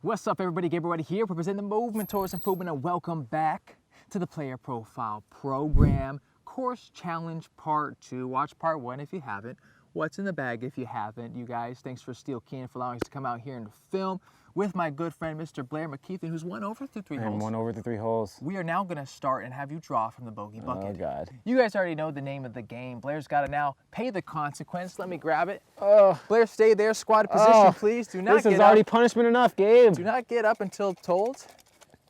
What's up, everybody? Gabriel here, representing the movement towards improvement, and welcome back to the Player Profile Program Course Challenge Part 2. Watch Part 1 if you haven't. What's in the bag if you haven't. You guys, thanks for Steele for allowing us to come out here and film with my good friend, Mr. Blaire Mckeithen, who's won over through 3 holes. And 1 over the 3 holes. We are now going to start and have you draw from the bogey bucket. Oh, God. You guys already know the name of the game. Blaire's got to now pay the consequence. Let me grab it. Oh. Blaire, stay there. Squatted position, please. Do not This get is already up. punishment enough, Gabe. Do not get up until told.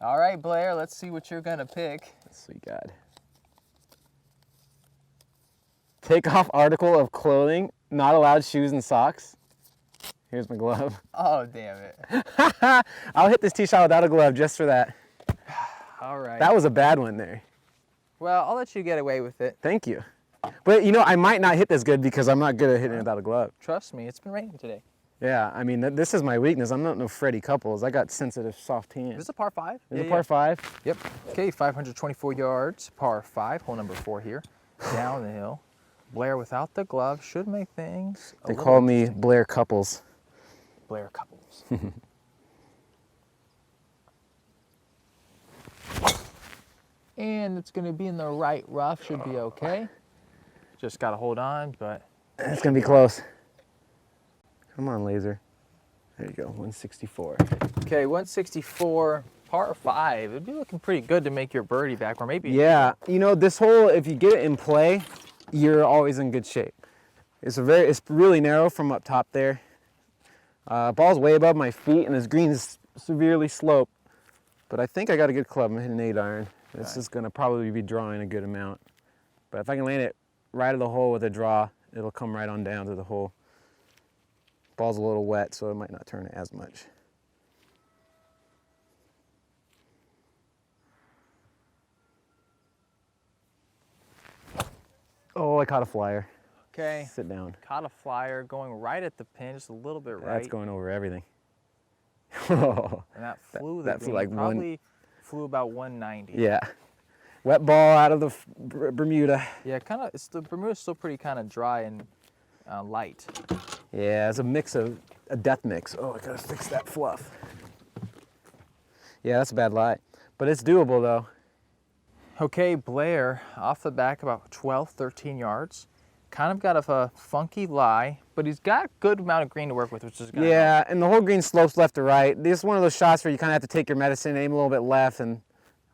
All right, Blaire, let's see what you're going to pick. Sweet God. Take off article of clothing, not allowed shoes and socks. Here's my glove. Oh, damn it. I'll hit this tee shot without a glove just for that. All right. That was a bad one there. Well, I'll let you get away with it. Thank you. But, you know, I might not hit this good because I'm not good at hitting without a glove. Trust me, it's been raining today. Yeah, I mean, this is my weakness. I'm not no Freddie Couples. I got sensitive, soft hands. Is this a par 5? Is it a par 5? Yep. Okay, 524 yards, par 5, hole number 4 here. Down the hill. Blaire without the glove should make things They call me Blaire Couples. Blaire Couples. And it's going to be in the right rough, should be okay. Just got to hold on, but... It's going to be close. Come on, laser. There you go, 164. Okay, 164, par 5. It'd be looking pretty good to make your birdie back, or maybe... Yeah, you know, this hole, if you get it in play, you're always in good shape. It's really narrow from up top there. Ball's way above my feet, and this green is severely sloped. But I think I got a good club. I'm hitting an 8-iron. This is going to probably be drawing a good amount. But if I can land it right of the hole with a draw, it'll come right on down to the hole. Ball's a little wet, so it might not turn as much. Oh, I caught a flyer. Okay. Sit down. Caught a flyer going right at the pin, just a little bit right. That's going over everything. And that flew that flew like probably flew about 190. Yeah. Wet ball out of the Bermuda. Yeah, the Bermuda's still pretty kind of dry and light. Yeah, it's a mix of a death mix. Oh, I gotta fix that fluff. Yeah, that's a bad lie, but it's doable though. Okay, Blaire off the back about 12, 13 yards. Kind of got a funky lie, but he's got a good amount of green to work with, which is good. Yeah, and the whole green slopes left to right. This is one of those shots where you kind of have to take your medicine, aim a little bit left, and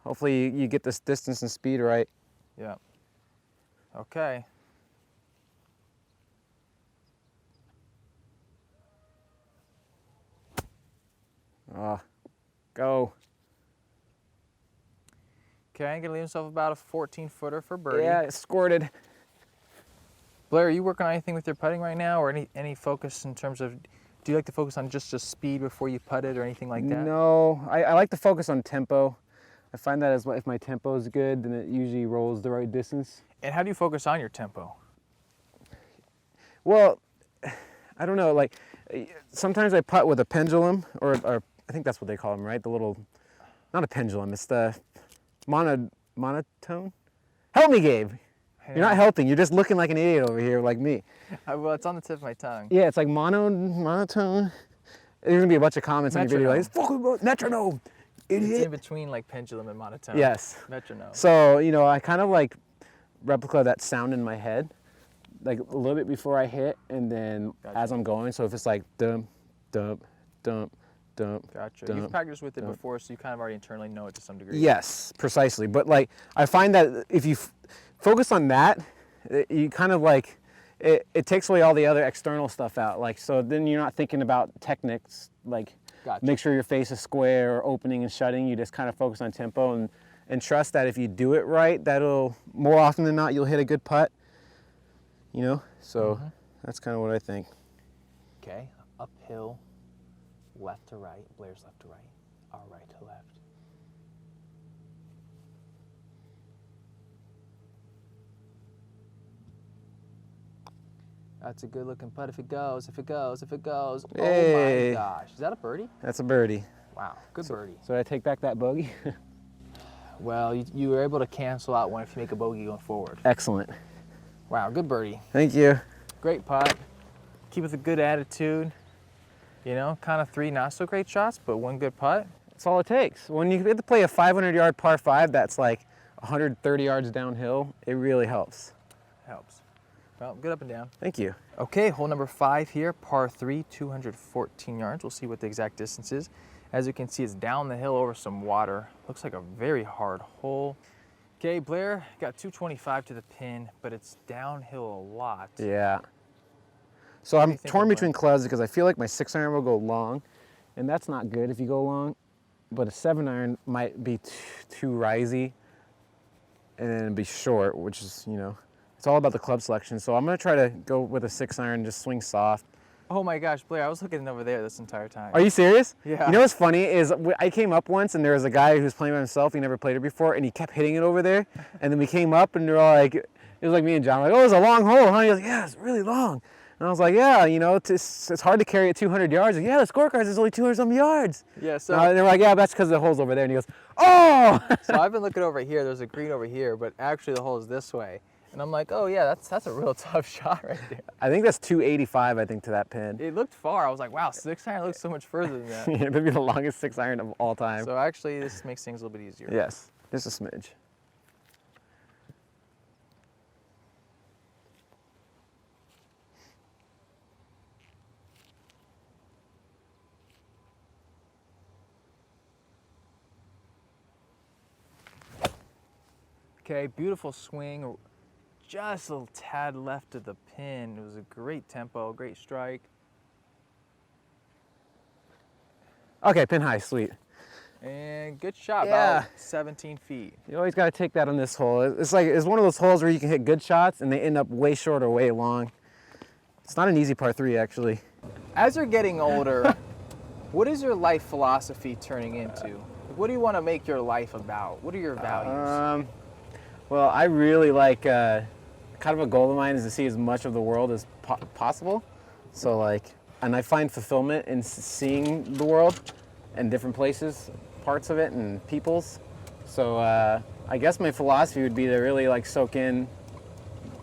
hopefully you get this distance and speed right. Yeah. Okay. Go. Okay, gonna leave himself about a 14-footer for birdie. Yeah, it squirted. Blaire, are you working on anything with your putting right now, or any focus in terms of, do you like to focus on just speed before you putt it or anything like that? No, I like to focus on tempo. I find that if my tempo is good, then it usually rolls the right distance. And how do you focus on your tempo? Well, I don't know, like sometimes I putt with a pendulum, or I think that's what they call them, right? The little, not a pendulum, it's the monotone. Help me, Gabe. You're not helping, you're just looking like an idiot over here like me. Well, it's on the tip of my tongue. Yeah, it's like monotone. There's gonna be a bunch of comments on your video like, it's fucking metronome, idiot. It's in between like pendulum and monotone. Yes. Metronome. So, you know, I kind of like replica that sound in my head, like a little bit before I hit, and then as I'm going. So if it's like dump, dump, dump, dump. Gotcha. Dump, You've practiced with it dump. before, so you kind of already internally know it to some degree. Yes, precisely. But like, I find that if you focus on that, you kind of like, it takes away all the other external stuff out. Like, so then you're not thinking about techniques, like make sure your face is square or opening and shutting. You just kind of focus on tempo and trust that if you do it right, that'll, more often than not, you'll hit a good putt. You know, so that's kind of what I think. Okay, uphill, left to right, Blaire's left to right, our right to left. That's a good looking putt if it goes, if it goes, if it goes. Hey. Oh my gosh, is that a birdie? That's a birdie. Wow, good birdie. So I take back that bogey? Well, you were able to cancel out one if you make a bogey going forward. Excellent. Wow, good birdie. Thank you. Great putt. Keep with a good attitude. You know, kind of 3 not so great shots, but 1 good putt. That's all it takes. When you get to play a 500-yard par 5 that's like 130 yards downhill, it really helps. Helps. Well, good up and down. Thank you. Okay, hole number 5 here, par 3, 214 yards. We'll see what the exact distance is. As you can see, it's down the hill over some water. Looks like a very hard hole. Okay, Blaire got 225 to the pin, but it's downhill a lot. Yeah. So I'm torn between clubs because I feel like my 6-iron will go long, and that's not good if you go long, but a 7-iron might be too risey and be short, which is, you know, it's all about the club selection. So I'm going to try to go with a 6-iron, just swing soft. Oh my gosh, Blaire, I was looking over there this entire time. Are you serious? Yeah. You know what's funny is I came up once and there was a guy who was playing by himself. He never played it before, and he kept hitting it over there. And then we came up and they're all like, it was like me and John, like, oh, it's a long hole, huh? He was like, yeah, it's really long. And I was like, yeah, you know, it's hard to carry it 200 yards. Like, yeah, the scorecards is only 200-some yards. Yeah, so. And they're like, yeah, that's because the hole's over there. And he goes, oh! So I've been looking over here. There's a green over here, but actually the hole is this way. And I'm like, oh yeah, that's a real tough shot right there. I think that's 285, I think, to that pin. It looked far. I was like, wow, 6-iron looks so much further than that. Yeah, that'd be the longest 6-iron of all time. So actually, this makes things a little bit easier. Yes, just a smidge. Okay, beautiful swing. Just a little tad left of the pin. It was a great tempo, great strike. Okay, pin high, sweet. And good shot, Yeah. about 17 feet. You always got to take that on this hole. It's one of those holes where you can hit good shots and they end up way short or way long. It's not an easy par 3, actually. As you're getting older, what is your life philosophy turning into? What do you want to make your life about? What are your values? Well, I really like, kind of a goal of mine is to see as much of the world as possible. So and I find fulfillment in seeing the world and different places, parts of it and peoples. So I guess my philosophy would be to really soak in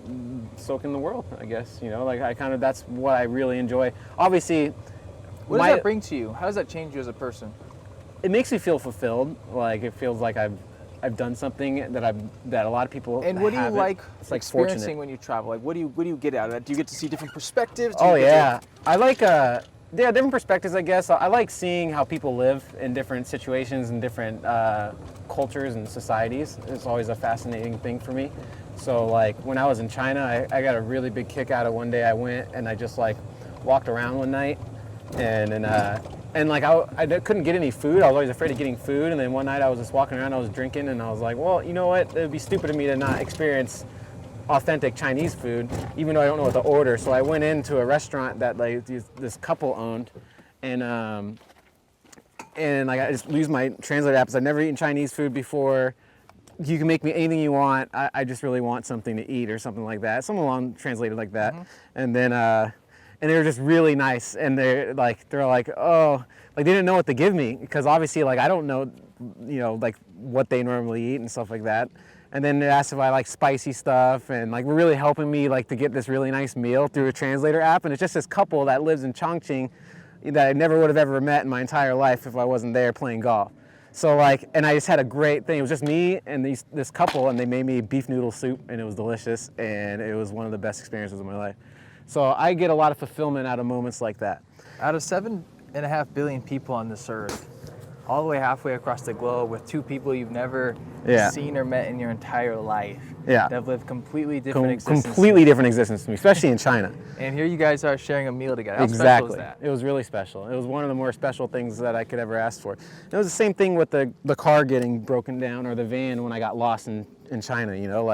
the world, I guess, you know, that's what I really enjoy. Obviously, what does that bring to you? How does that change you as a person? It makes me feel fulfilled. It feels like I've done something that a lot of people And what do you like experiencing fortunate. when you travel? What do you get out of that? Do you get to see different perspectives? Oh yeah, I like different perspectives, I guess. I like seeing how people live in different situations and different cultures and societies. It's always a fascinating thing for me. So when I was in China, I got a really big kick out of one day I went and I just walked around one night and I couldn't get any food. I was always afraid of getting food. And then one night I was just walking around, I was drinking, and I was like, well, you know what? It would be stupid of me to not experience authentic Chinese food, even though I don't know what to order. So I went into a restaurant that this couple owned, and I just used my translator app. I've never eaten Chinese food before. You can make me anything you want. I just really want something to eat or something like that. Something along translated like that. Mm-hmm. And then. And they were just really nice, and they're like, oh, they didn't know what to give me because obviously, I don't know, you know, what they normally eat and stuff like that. And then they asked if I like spicy stuff, and were really helping me to get this really nice meal through a translator app. And it's just this couple that lives in Chongqing that I never would have ever met in my entire life if I wasn't there playing golf. So and I just had a great thing. It was just me and this couple, and they made me beef noodle soup, and it was delicious, and it was one of the best experiences of my life. So I get a lot of fulfillment out of moments like that. Out of 7.5 billion people on this earth, all the way halfway across the globe with 2 people you've never seen or met in your entire life. Yeah. That have lived completely different existences. Completely different existence to me, especially in China. And here you guys are sharing a meal together. How exactly. special is that? It was really special. It was one of the more special things that I could ever ask for. It was the same thing with the car getting broken down or the van when I got lost in China, you know,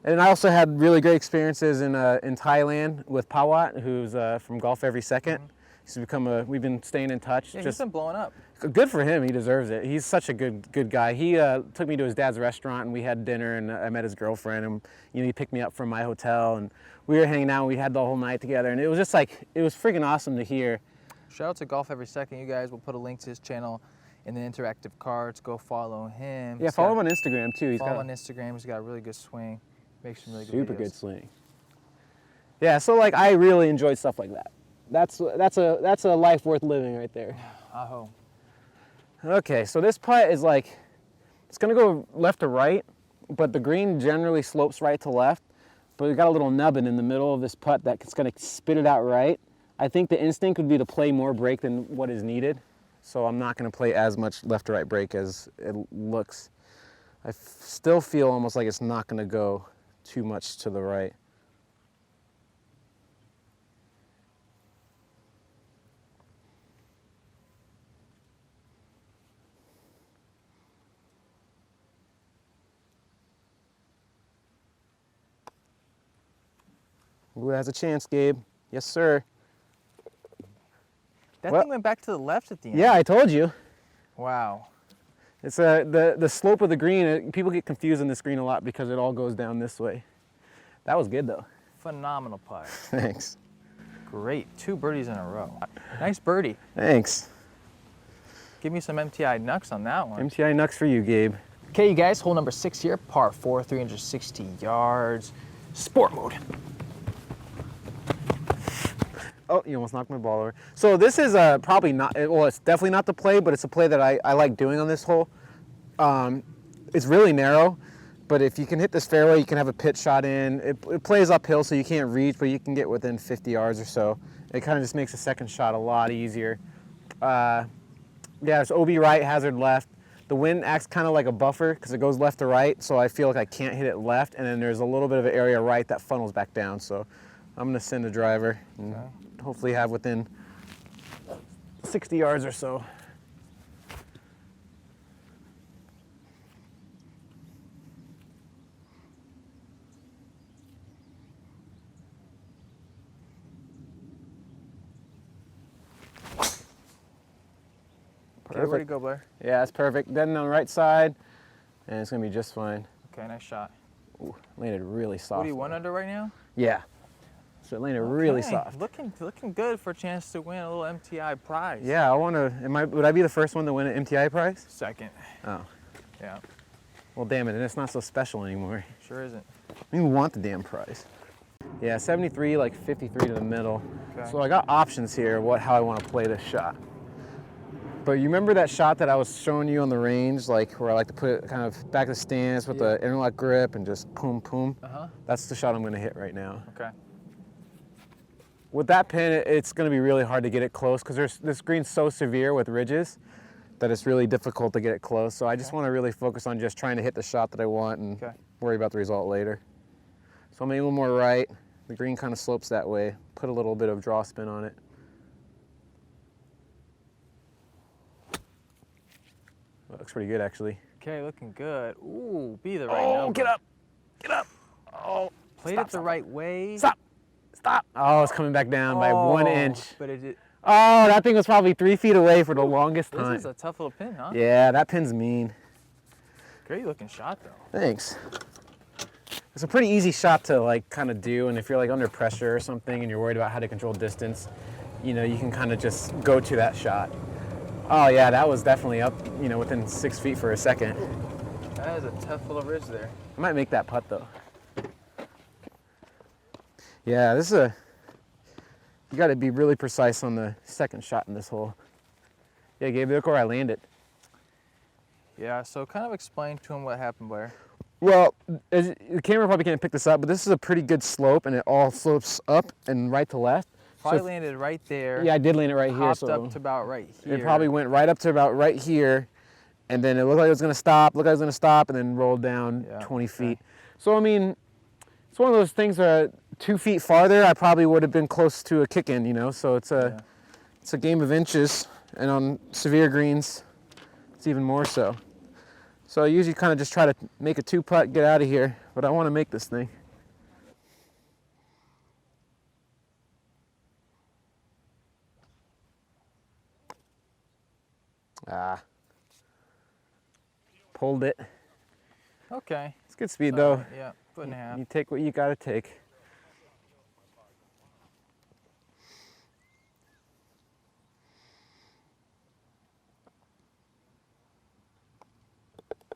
And I also had really great experiences in Thailand with Pawat, who's from Golf Every Second. Mm-hmm. We've been staying in touch. Yeah, he's been blowing up. Good for him, he deserves it. He's such a good guy. He took me to his dad's restaurant and we had dinner and I met his girlfriend and he picked me up from my hotel and we were hanging out and we had the whole night together and it was just it was freaking awesome to hear. Shout out to Golf Every Second, you guys. We'll put a link to his channel in the interactive cards. Go follow him. Yeah, follow him on Instagram too. Follow him on Instagram, he's got a really good swing. Makes some really good Super videos. good swing. Yeah, so I really enjoyed stuff like that. that's a life worth living right there. Aho. Okay, so this putt is like, it's gonna go left to right, but the green generally slopes right to left. But we got a little nubbin in the middle of this putt that's gonna spit it out right. I think the instinct would be to play more break than what is needed. So I'm not gonna play as much left to right break as it looks. I still feel almost like it's not gonna go too much to the right. Ooh, has a chance, Gabe. Yes, sir. That Well, thing went back to the left at the end. yeah, I told you. Wow. It's the slope of the green. People get confused on this green a lot because it all goes down this way. That was good though. Phenomenal putt. Thanks. Great. 2 birdies in a row. Nice birdie. Thanks. Give me some MTi knucks on that one. MTi knucks for you, Gabe. Okay, you guys, hole number 6 here, par 4, 360 yards. Sport mode. Oh, you almost knocked my ball over. So this is probably not, well, it's definitely not the play, but it's a play that I like doing on this hole. It's really narrow, but if you can hit this fairway, you can have a pitch shot in. It plays uphill, so you can't reach, but you can get within 50 yards or so. It kind of just makes the second shot a lot easier. Yeah, it's OB right, hazard left. The wind acts kind of like a buffer because it goes left to right, so I feel like I can't hit it left, and then there's a little bit of an area right that funnels back down. So I'm gonna send a driver and hopefully have within 60 yards or so. Okay, where'd it go, Blair? Yeah, that's perfect. Then on the right side, and it's gonna be just fine. Okay, nice shot. Ooh, landed really soft. What are you, 1 under right now? Yeah. So it landed really Okay, soft. Looking good for a chance to win a little MTi prize. Yeah, I wanna, would I be the first one to win an MTi prize? Second. Oh. Yeah. Well, damn it, and it's not so special anymore. Sure isn't. I don't even want the damn prize. Yeah, 73, like 53 to the middle. Okay. So I got options here, how I want to play this shot. But you remember that shot that I was showing you on the range, like where I like to put it kind of back of the stance with the interlock grip and just boom, boom? That's the shot I'm going to hit right now. Okay. With that pin, it's going to be really hard to get it close because this green's so severe with ridges that it's really difficult to get it close. So I just want to really focus on just trying to hit the shot that I want and worry about the result later. So I'm aiming a little more right. The green kind of slopes that way. Put a little bit of draw spin on it. That looks pretty good, actually. Okay, looking good. Ooh, be the right Oh, number. get up! Get up! Oh, Played it the right way. Stop! Stop! Oh, it's coming back down by 1 inch. But it Oh, that thing was probably 3 feet away for the longest time. This is a tough little pin, huh? Yeah, that pin's mean. Great looking shot, though. Thanks. It's a pretty easy shot to like kind of do, and if you're like under pressure or something and you're worried about how to control distance, you know, you can kind of just go to that shot. Oh yeah, that was definitely up, you know, within 6 feet for a second. That is a tough little ridge there. I might make that putt though. Yeah, this is you got to be really precise on the second shot in this hole. Yeah, Gabe, look where I landed. Yeah, so kind of explain to him what happened, Blair. Well, the camera probably can't pick this up, but this is a pretty good slope, and it all slopes up and right to left. Probably landed right there. Yeah, I did land it right here. Hopped so up to about right here. it probably went right up to about right here, and then it looked like it was going to stop, and then rolled down 20 feet. So, I mean, it's one of those things where 2 feet farther, I probably would have been close to a kick-in, you know? So it's a game of inches, and on severe greens, it's even more so. So I usually kind of just try to make a 2-putt, get out of here, but I want to make this thing. Ah. Pulled it. Okay. It's good speed though. Yeah, 1.5. You take what you gotta take.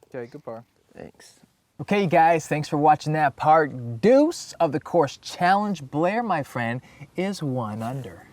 Okay, good par. Thanks. Okay, guys, thanks for watching that part deuce of the course challenge. Blair, my friend, is 1 under.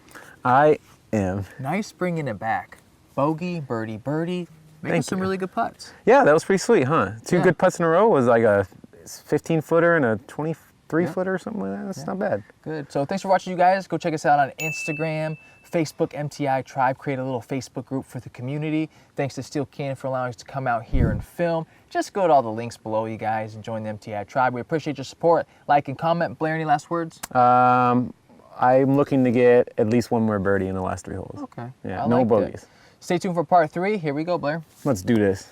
I am. Nice bringing it back. Bogey, birdie, birdie. Making Thank some you. really good putts. Yeah, that was pretty sweet, huh? Two Yeah. good putts in a row was like a 15-footer and a 23 Yeah. footer or something like that. That's not bad. Good. So thanks for watching, you guys. Go check us out on Instagram, Facebook, MTi Tribe. Create a little Facebook group for the community. Thanks to Steele for allowing us to come out here and film. Just go to all the links below, you guys, and join the MTi Tribe. We appreciate your support. Like and comment. Blaire, any last words? I'm looking to get at least one more birdie in the last 3 holes. Okay. Yeah, I no like that. bogeys. Stay tuned for part 3. Here we go, Blaire. Let's do this.